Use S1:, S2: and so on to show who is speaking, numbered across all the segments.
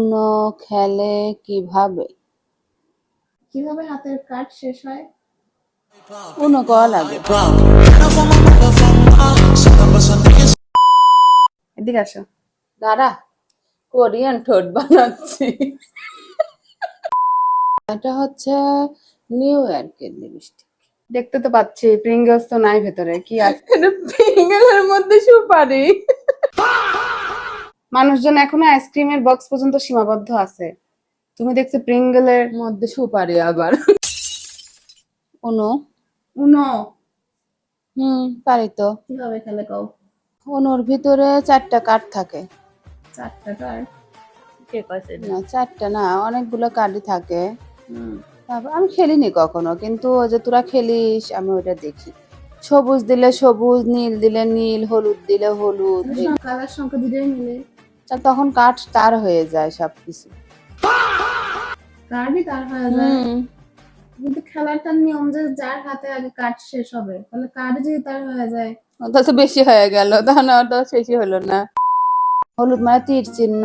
S1: উনো খেলে কিভাবে?
S2: কিভাবে হাতের কাজ শেষ হয়?
S1: উনো কওয়া লাগে।
S2: এদিকে আসো।
S1: দাঁড়া, কোরিয়ান ঠোঁট বানাচ্ছি। এটা হচ্ছে নিউ ইয়র্কের লিপস্টিক।
S2: দেখতে তো পাচ্ছি প্রিঙ্গলস তো নাই ভেতরে, কি আছে?
S1: এটা পিঙ্গলের মধ্যে সুপারি।
S2: মানুষজন এখনো আইসক্রিমের বক্স পর্যন্ত সীমাবদ্ধ আছে, তুমি দেখছো প্রিঙ্গলের
S1: মধ্যে সুপারি আবার। উনো
S2: উনো
S1: পারি তো।
S2: কিভাবে খেলে কও?
S1: উনোর ভিতরে 4টা কার্ড থাকে।
S2: 4টা কার্ড? কে কইছে?
S1: না 4টা না, অনেকগুলো কার্ডই থাকে। তারপর আমি খেলিনি কখনো, কিন্তু ওই যে তোরা খেলিস আমি ওটা দেখি। সবুজ দিলে সবুজ, নীল দিলে নীল, হলুদ দিলে হলুদ।
S2: কালার সংখ্যা দুটোই মিলে
S1: তখন কাঠ তার হয়ে যায় সবকিছু।
S2: কার্ডই তার হয়ে যায়। কিন্তু খেলাটার নিয়ম যে যার হাতে আগে কার্ড শেষ হবে, তাহলে কার্ড যদি তার হয়ে যায়
S1: ওটা তো বেশি হয়ে গেল, তখন ওটা শেষই হলো না। হলুদ মানে তীর চিহ্ন,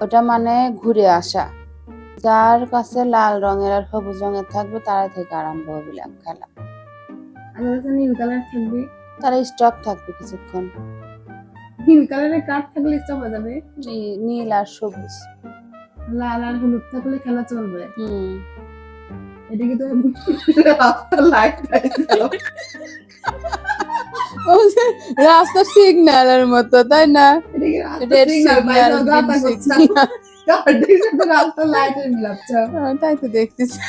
S1: ওটা মানে ঘুরে আসা। যার কাছে লাল রঙের আর সবুজ রঙের থাকবে তারা থেকে আরম্ভ হবে খেলা।
S2: আর যার কাছে নীল কালার থাকবে
S1: তারা স্টপ থাকবে কিছুক্ষণ।
S2: নীল কালারের কার্ড থাকলে স্টপ হয়ে যাবে,
S1: নীল আর সবুজ।
S2: লাল আর হলুদ থাকলে খেলা চলবে।
S1: হুম
S2: এটা কি তুমি রাস্তার লাইট পাইছো?
S1: রাস্তার সিগন্যালের মতো, তাই না?
S2: রেড সিগন্যাল রাস্তার লাইটের মিলাচ্ছ,
S1: তাই তো দেখতেছি।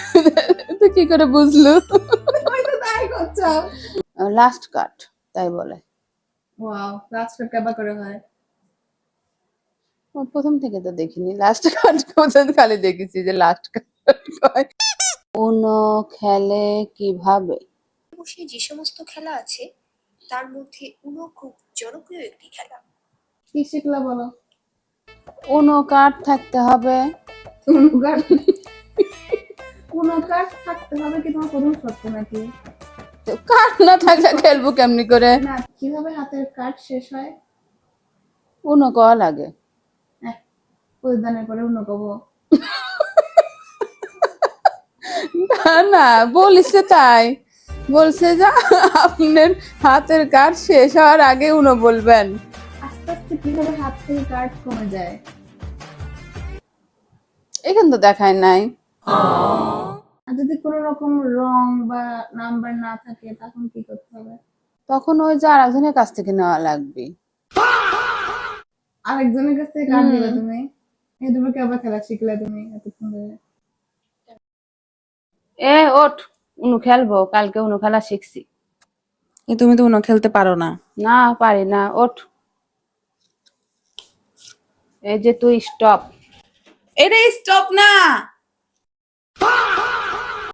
S1: তো কি করে বুঝলো?
S2: তাই করছো।
S1: লাস্ট কাট তাই বলে।
S2: ওয়াও, লাস্ট কেবা করে হয়?
S1: প্রথম থেকে তো দেখিনি, লাস্ট কাট পর্যন্ত খালি দেখেছি যে লাস্ট কাট কয়। উনো খেলে কিভাবে?
S3: বসে যে সমস্ত খেলা আছে তার মধ্যে উনো খুব জনপ্রিয় একটি খেলা।
S2: কি শিখলা বলো?
S1: উনো কার্ড থাকতে হবে।
S2: কোনো কার্ড থাকতে হবে কি তোমার প্রথম শর্ত নাকি?
S1: তো কার্ড না থাকলে খেলবো কেমনি করে?
S2: না, কিভাবে হাতের কার্ড শেষ হয়?
S1: উনো কওয়া লাগে।
S2: প্রদানের পরে অন্য কব?
S1: না বলিস তাই, বলছে যে আপনার হাতের কার্ড শেষ হওয়ার আগে উনো বলবেন।
S2: আস্তে আস্তে কিভাবে হাত থেকে কার্ড কমে যায়?
S1: এখান তো দেখায় নাই।
S2: আর যদি কোনো রকম রং বা নাম্বার না থাকে তখন কি করতে হবে?
S1: তখন ওই যে আরেকজনের কাছ থেকে নেওয়া লাগবে।
S2: আরেকজনের কাছ থেকে কার্ড নিবে তুমি? এই তুমি কেবল খেলা শিখলে তুমি এতক্ষণ ধরে?
S1: ওঠ, উনু খেলবো, কালকে উনু খেলা শিখছি।
S2: তুমি তো উনো খেলতে পারো না।
S1: না পারি না, ওঠ। এই যে তুই স্টপ।
S2: এটা স্টপ না।